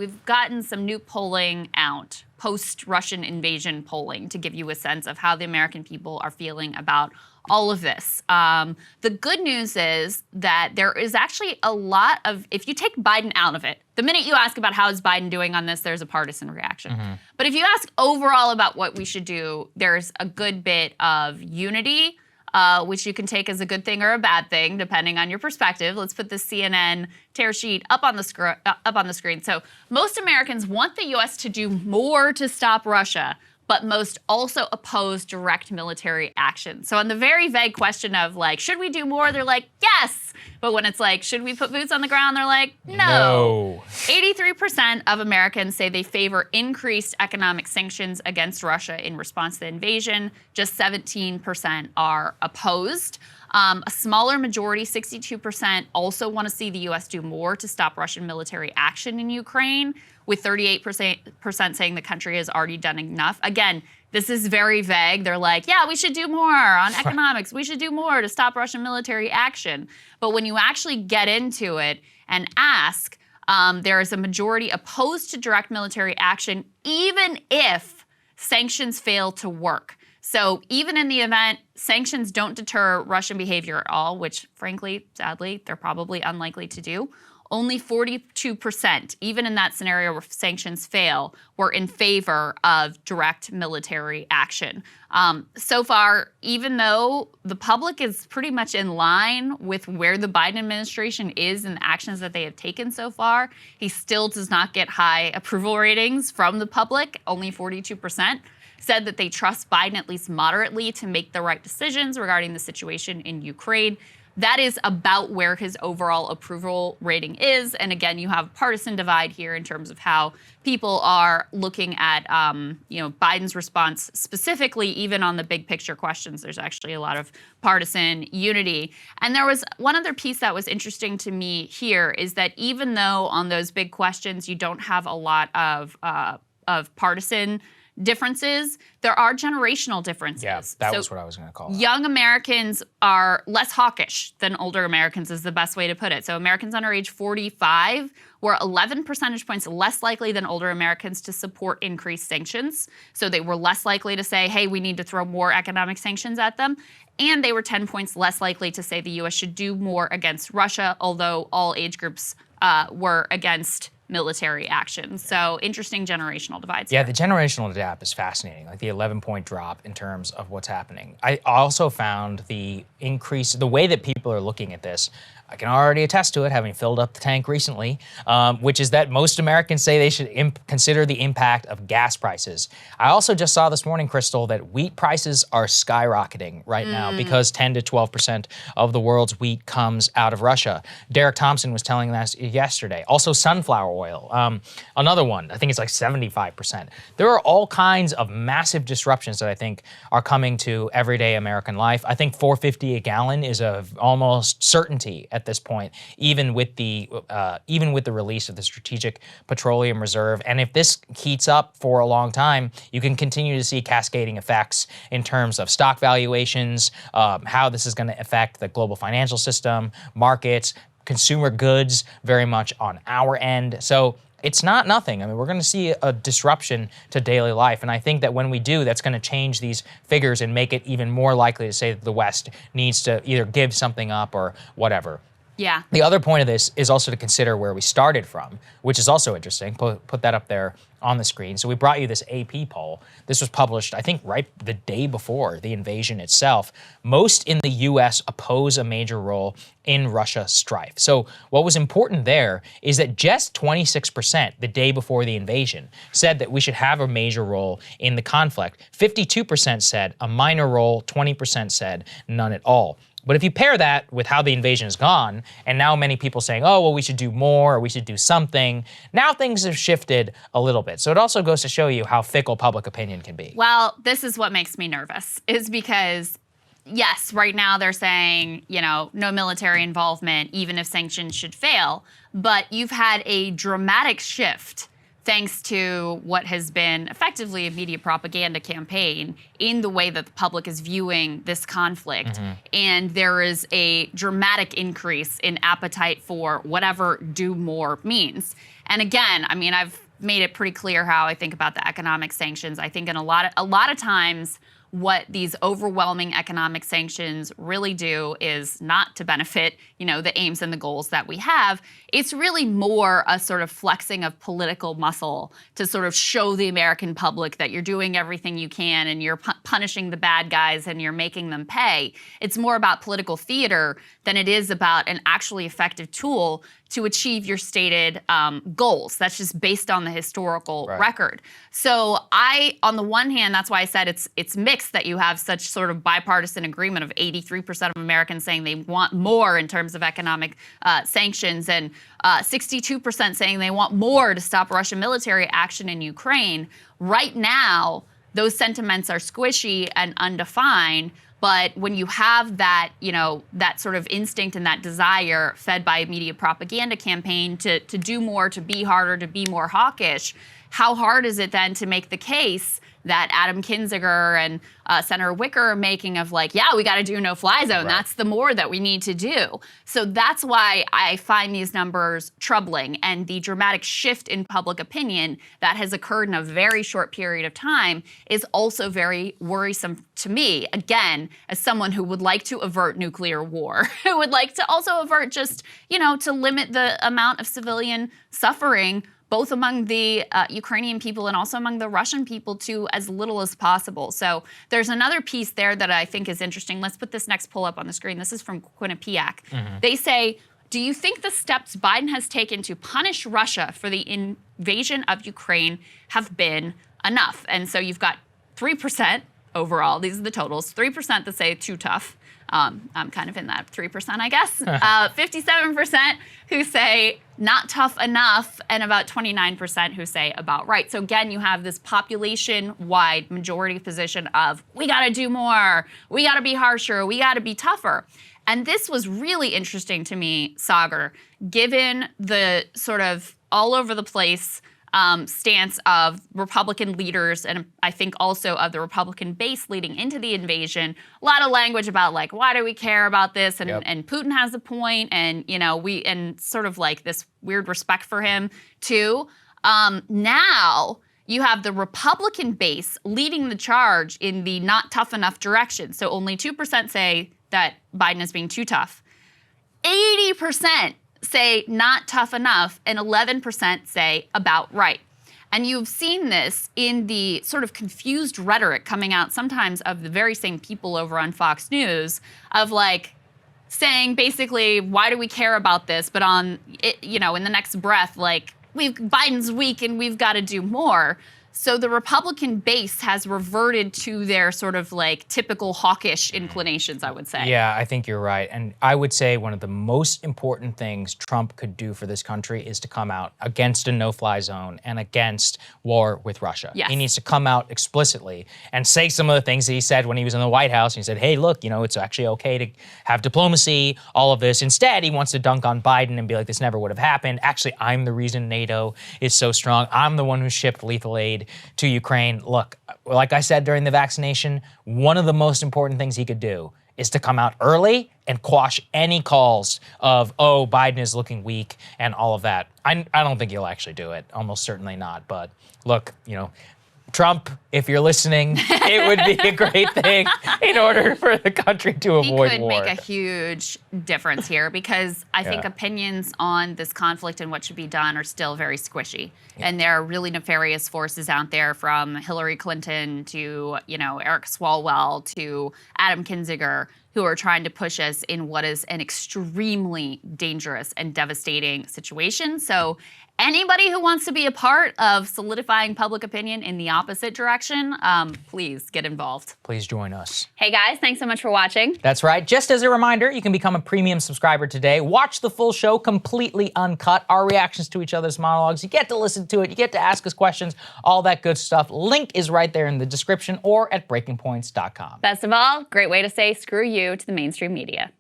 we've gotten some new polling out, post-Russian invasion polling, to give you a sense of how the American people are feeling about all of this. The good news is that there is actually a lot of, if you take Biden out of it, the minute you ask about how is Biden doing on this, there's a partisan reaction. But if you ask overall about what we should do, there's a good bit of unity, which you can take as a good thing or a bad thing, depending on your perspective. Let's put the CNN tear sheet up on the screen. So most Americans want the U.S. to do more to stop Russia, but most also oppose direct military action. So on the very vague question of like, should we do more? They're like, yes. But when it's like, should we put boots on the ground? They're like, no. 83% of Americans say they favor increased economic sanctions against Russia in response to the invasion. Just 17% are opposed. A smaller majority, 62%, also want to see the U.S. do more to stop Russian military action in Ukraine, with 38% saying the country has already done enough. Again, this is very vague. They're like, yeah, we should do more on economics. We should do more to stop Russian military action. But when you actually get into it and ask, there is a majority opposed to direct military action, even if sanctions fail to work. So even in the event sanctions don't deter Russian behavior at all, which frankly, sadly, they're probably unlikely to do, only 42%, even in that scenario where sanctions fail, were in favor of direct military action. So far, even though the public is pretty much in line with where the Biden administration is and the actions that they have taken so far, he still does not get high approval ratings from the public. Only 42% said that they trust Biden at least moderately to make the right decisions regarding the situation in Ukraine. That is about where his overall approval rating is. And again, you have a partisan divide here in terms of how people are looking at, Biden's response specifically, even on the big picture questions. There's actually a lot of partisan unity. And there was one other piece that was interesting to me here is that even though on those big questions you don't have a lot of partisan differences, there are generational differences. Yeah, that was what I was going to call it. Young Americans are less hawkish than older Americans is the best way to put it. So Americans under age 45 were 11 percentage points less likely than older Americans to support increased sanctions. So they were less likely to say, hey, we need to throw more economic sanctions at them. And they were 10 points less likely to say the U.S. should do more against Russia, although all age groups were against military action. So interesting generational divides. Yeah, the generational gap is fascinating, like the 11-point drop in terms of what's happening. I also found the increase, the way that people are looking at this, I can already attest to it, having filled up the tank recently, which is that most Americans say they should consider the impact of gas prices. I also just saw this morning, Krystal, that wheat prices are skyrocketing right now because 10 to 12% of the world's wheat comes out of Russia. Derek Thompson was telling us yesterday. Also sunflower oil, another one, I think it's like 75%. There are all kinds of massive disruptions that I think are coming to everyday American life. I think $4.50 a gallon is of almost certainty at this point, even with the release of the Strategic Petroleum Reserve. And if this heats up for a long time, you can continue to see cascading effects in terms of stock valuations, how this is going to affect the global financial system, markets, consumer goods, very much on our end. So it's not nothing. I mean, we're going to see a disruption to daily life. And I think that when we do, that's going to change these figures and make it even more likely to say that the West needs to either give something up or whatever. Yeah. The other point of this is also to consider where we started from, which is also interesting. Put that up there on the screen. So we brought you this AP poll. This was published, I think, right the day before the invasion itself. Most in the U.S. oppose a major role in Russia strife. So what was important there is that just 26% the day before the invasion said that we should have a major role in the conflict. 52% said a minor role, 20% said none at all. But if you pair that with how the invasion has gone, and now many people saying, oh, well, we should do more, or we should do something, now things have shifted a little bit. So it also goes to show you how fickle public opinion can be. Well, this is what makes me nervous, is because, yes, right now they're saying, no military involvement, even if sanctions should fail. But you've had a dramatic shift thanks to what has been effectively a media propaganda campaign in the way that the public is viewing this conflict. And there is a dramatic increase in appetite for whatever do more means. And again, I mean, I've made it pretty clear how I think about the economic sanctions. I think in a lot of times, what these overwhelming economic sanctions really do is not to benefit, the aims and the goals that we have. It's really more a sort of flexing of political muscle to sort of show the American public that you're doing everything you can and you're punishing the bad guys and you're making them pay. It's more about political theater than it is about an actually effective tool to achieve your stated goals. That's just based on the historical record. So on the one hand, that's why I said it's mixed that you have such sort of bipartisan agreement of 83% of Americans saying they want more in terms of economic sanctions and 62% saying they want more to stop Russian military action in Ukraine. Right now, those sentiments are squishy and undefined. But when you have that, that sort of instinct and that desire fed by a media propaganda campaign to do more, to be harder, to be more hawkish, how hard is it then to make the case that Adam Kinzinger and Senator Wicker are making of like, yeah, we got to do a no-fly zone. That's the more that we need to do. So that's why I find these numbers troubling, and the dramatic shift in public opinion that has occurred in a very short period of time is also very worrisome to me. Again, as someone who would like to avert nuclear war, who would like to also avert just, to limit the amount of civilian suffering both among the Ukrainian people and also among the Russian people to as little as possible. So there's another piece there that I think is interesting. Let's put this next poll up on the screen. This is from Quinnipiac. They say, do you think the steps Biden has taken to punish Russia for the invasion of Ukraine have been enough? And so you've got 3% overall. These are the totals. 3% that say too tough. I'm kind of in that 3%, I guess. 57% who say not tough enough, and about 29% who say about right. So again, you have this population-wide majority position of we got to do more, we got to be harsher, we got to be tougher. And this was really interesting to me, Saagar, given the sort of all over the place stance of Republican leaders, and I think also of the Republican base leading into the invasion. A lot of language about like, why do we care about this? And Putin has a point, and and sort of like this weird respect for him too. Now you have the Republican base leading the charge in the not tough enough direction. So only 2% say that Biden is being too tough. 80% say not tough enough, and 11% say about right. And you've seen this in the sort of confused rhetoric coming out sometimes of the very same people over on Fox News of like saying basically, why do we care about this? But on it, in the next breath, like Biden's weak and we've got to do more. So the Republican base has reverted to their sort of like typical hawkish inclinations, I would say. Yeah, I think you're right. And I would say one of the most important things Trump could do for this country is to come out against a no-fly zone and against war with Russia. Yes. He needs to come out explicitly and say some of the things that he said when he was in the White House. He said, hey, look, it's actually okay to have diplomacy, all of this. Instead, he wants to dunk on Biden and be like, this never would have happened. Actually, I'm the reason NATO is so strong. I'm the one who shipped lethal aid to Ukraine. Look, like I said during the vaccination, one of the most important things he could do is to come out early and quash any calls of, oh, Biden is looking weak and all of that. I don't think he'll actually do it. Almost certainly not. But look, Trump, if you're listening, it would be a great thing in order for the country to avoid war. He could make a huge difference here because I think opinions on this conflict and what should be done are still very squishy. Yeah. And there are really nefarious forces out there, from Hillary Clinton to, Eric Swalwell to Adam Kinzinger, who are trying to push us in what is an extremely dangerous and devastating situation. So anybody who wants to be a part of solidifying public opinion in the opposite direction, please get involved. Please join us. Hey guys, thanks so much for watching. That's right. Just as a reminder, you can become a premium subscriber today. Watch the full show completely uncut, our reactions to each other's monologues. You get to listen to it. You get to ask us questions, all that good stuff. Link is right there in the description or at breakingpoints.com. Best of all, great way to say screw you to the mainstream media.